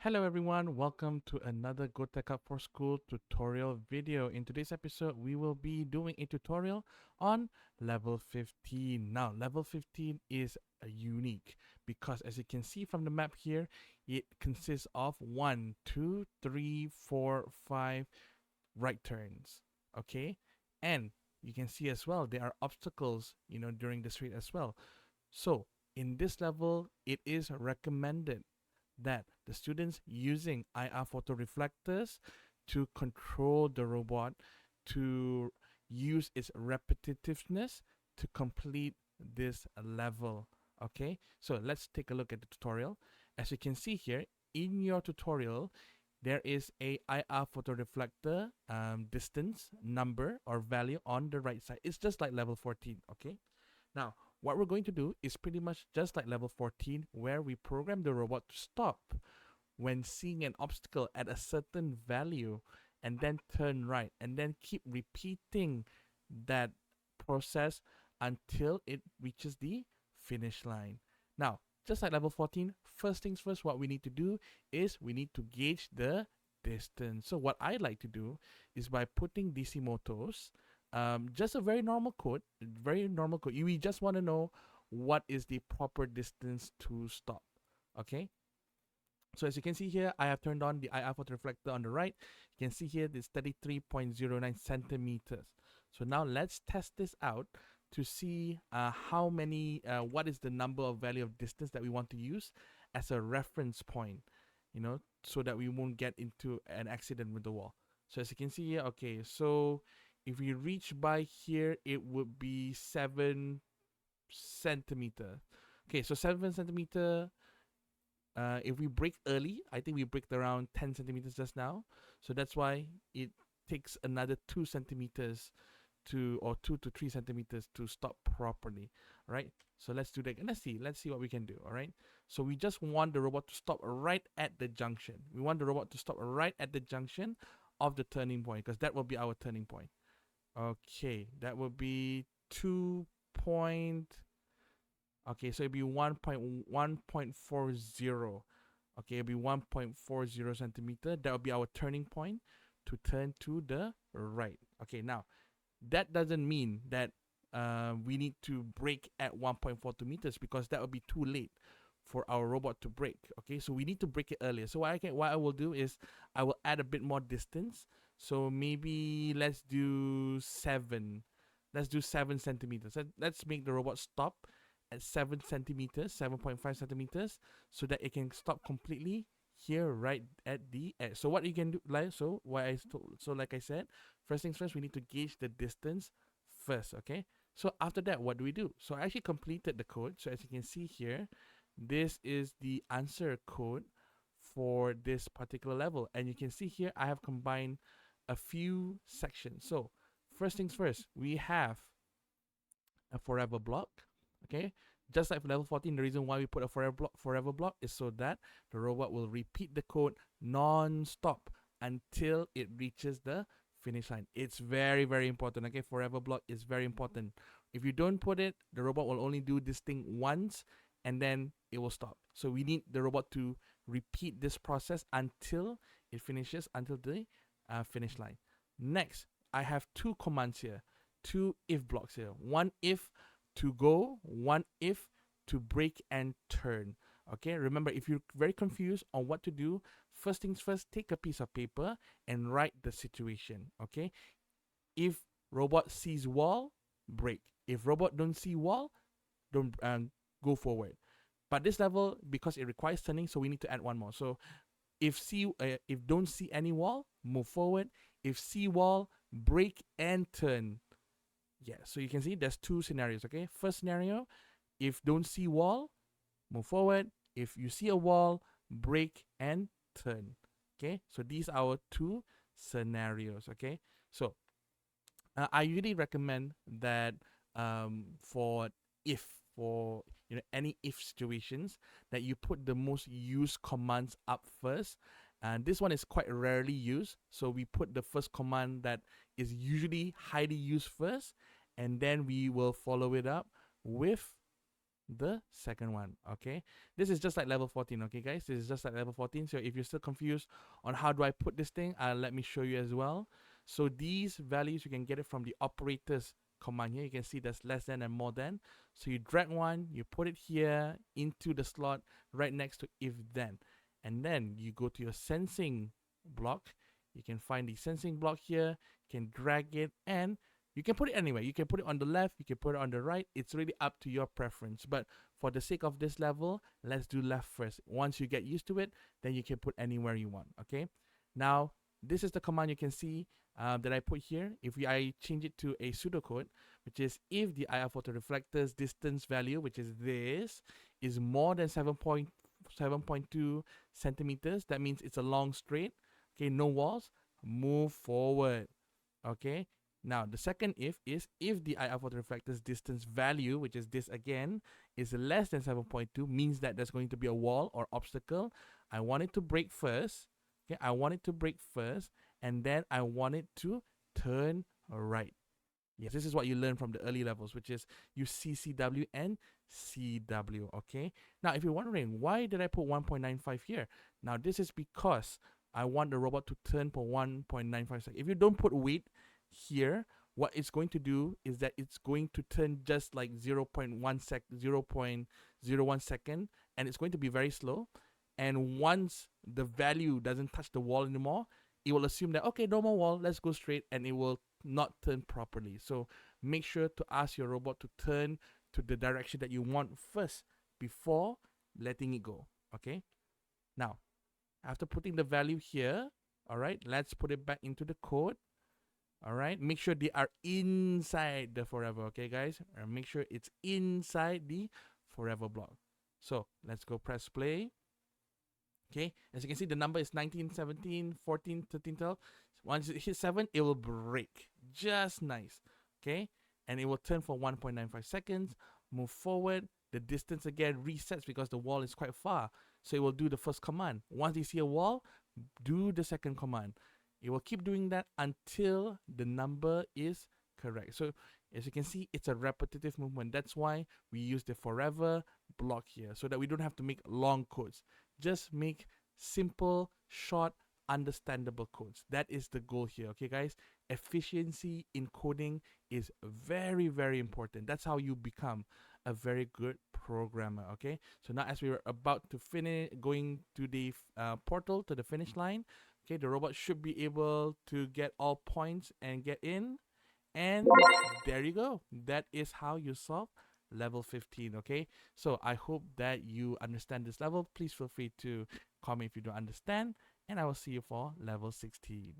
Hello everyone, welcome to another GoTechUp4School tutorial video. In today's episode, we will be doing a tutorial on level 15. Now, level 15 is unique because as you can see from the map here, it consists of 1, 2, 3, 4, 5 right turns, okay? And you can see as well, there are obstacles, during the street as well. So, in this level, it is recommended that the students using IR photo reflectors to control the robot to use its repetitiveness to complete this level. Okay, so let's take a look at the tutorial. As you can see here in your tutorial, there is a IR photo reflector distance number or value on the right side. It's just like level 14. Okay, now, what we're going to do is pretty much just like level 14, where we program the robot to stop when seeing an obstacle at a certain value and then turn right and then keep repeating that process until it reaches the finish line. Now, just like level 14, first things first, what we need to do is we need to gauge the distance. So what I like to do is by putting DC motos, just a very normal code, We just want to know what is the proper distance to stop. Okay. So as you can see here, I have turned on the IR photo reflector on the right. You can see here this 33.09 centimeters. So now let's test this out to see what is the number of value of distance that we want to use as a reference point, so that we won't get into an accident with the wall. So as you can see here, okay, so if we reach by here, it would be 7 centimeter. Okay, so 7 centimeter. If we break early, I think we braked around 10 centimeters just now. So that's why it takes another 2 centimeters or 2 to 3 centimeters to stop properly. All right. So let's do that. And let's see what we can do. All right. So we just want the robot to stop right at the junction. We want the robot to stop right at the junction of the turning point because that will be our turning point. Okay. That will be 2 point. Okay, so it'll be 1.40. Okay, it'll be 1.40 centimeter. That will be our turning point to turn to the right. Okay, now that doesn't mean that we need to brake at 1.42 meters because that will be too late for our robot to brake. Okay, so we need to brake it earlier. So what I will do is I will add a bit more distance. So maybe let's do 7. Let's do 7 centimeters. Let's make the robot stop at 7 centimeters, 7.5 centimeters, so that it can stop completely here right at the edge. So what you can do, like I said, first things first, we need to gauge the distance first. Okay. So after that, what do we do? So I actually completed the code. So as you can see here, this is the answer code for this particular level, and you can see here I have combined a few sections. So first things first, we have a forever block. Okay, just like for level 14, the reason why we put a forever block is so that the robot will repeat the code non-stop until it reaches the finish line. It's very, very important. Okay, forever block is very important. If you don't put it, the robot will only do this thing once and then it will stop. So we need the robot to repeat this process until it finishes, until the finish line. Next, I have two commands here, two if blocks here. One if to go, one if to brake and turn. Okay, remember, if you're very confused on what to do, first things first, take a piece of paper and write the situation. Okay, if robot sees wall, brake. If robot don't see wall, don't go forward. But this level, because it requires turning, so we need to add one more. So if don't see any wall, move forward. If see wall, brake and turn. Yeah, so you can see there's two scenarios. Okay, first scenario, if don't see wall, move forward. If you see a wall, brake and turn. Okay, so these are our two scenarios. Okay, so I usually recommend that for any if situations, that you put the most used commands up first. And this one is quite rarely used, so we put the first command that is usually highly used first, and then we will follow it up with the second one. Okay, this is just like level 14. Okay guys, this is just like level 14. So if you're still confused on how do I put this thing, let me show you as well. So these values, you can get it from the operators command here. You can see there's less than and more than. So you drag one, you put it here into the slot right next to if then, and then you go to your sensing block. You can find the sensing block here, you can drag it, and you can put it anywhere. You can put it on the left, you can put it on the right. It's really up to your preference. But for the sake of this level, let's do left first. Once you get used to it, then you can put anywhere you want. Okay. Now, this is the command you can see that I put here. If I change it to a pseudocode, which is if the IR photoreflector's distance value, which is this, is more than 7.2 centimeters, that means it's a long straight. Okay, no walls, move forward. Okay, now the second if is if the IR photoreflector's distance value, which is this again, is less than 7.2, means that there's going to be a wall or obstacle. I want it to break first. Okay, I want it to break first, and then I want it to turn right. Yes, this is what you learn from the early levels, which is you CCW and CW. Okay, now if you're wondering why did I put 1.95 here, now this is because I want the robot to turn for 1.95 seconds. If you don't put weight here, what it's going to do is that it's going to turn just like 0.01 second, and it's going to be very slow. And once the value doesn't touch the wall anymore, it will assume that, okay, no more wall, let's go straight, and it will not turn properly. So make sure to ask your robot to turn to the direction that you want first before letting it go. Okay, now after putting the value here, all right, let's put it back into the code. All right, make sure they are inside the forever. Okay guys, make sure it's inside the forever block. So let's go press play. Okay, as you can see, the number is 19, 17, 14, 13, 12. Once it hits 7, it will break. Just nice. Okay, and it will turn for 1.95 seconds. Move forward. The distance again resets because the wall is quite far. So it will do the first command. Once you see a wall, do the second command. It will keep doing that until the number is correct. So as you can see, it's a repetitive movement. That's why we use the forever block here, so that we don't have to make long codes. Just make simple, short, understandable codes. That is the goal here. Okay guys, efficiency in coding is very, very important. That's how you become a very good programmer. Okay, so now as we were about to finish going to the portal, to the finish line, okay, the robot should be able to get all points and get in, and there you go. That is how you solve level 15. Okay, so I hope that you understand this level. Please feel free to comment if you don't understand, and I will see you for level 16.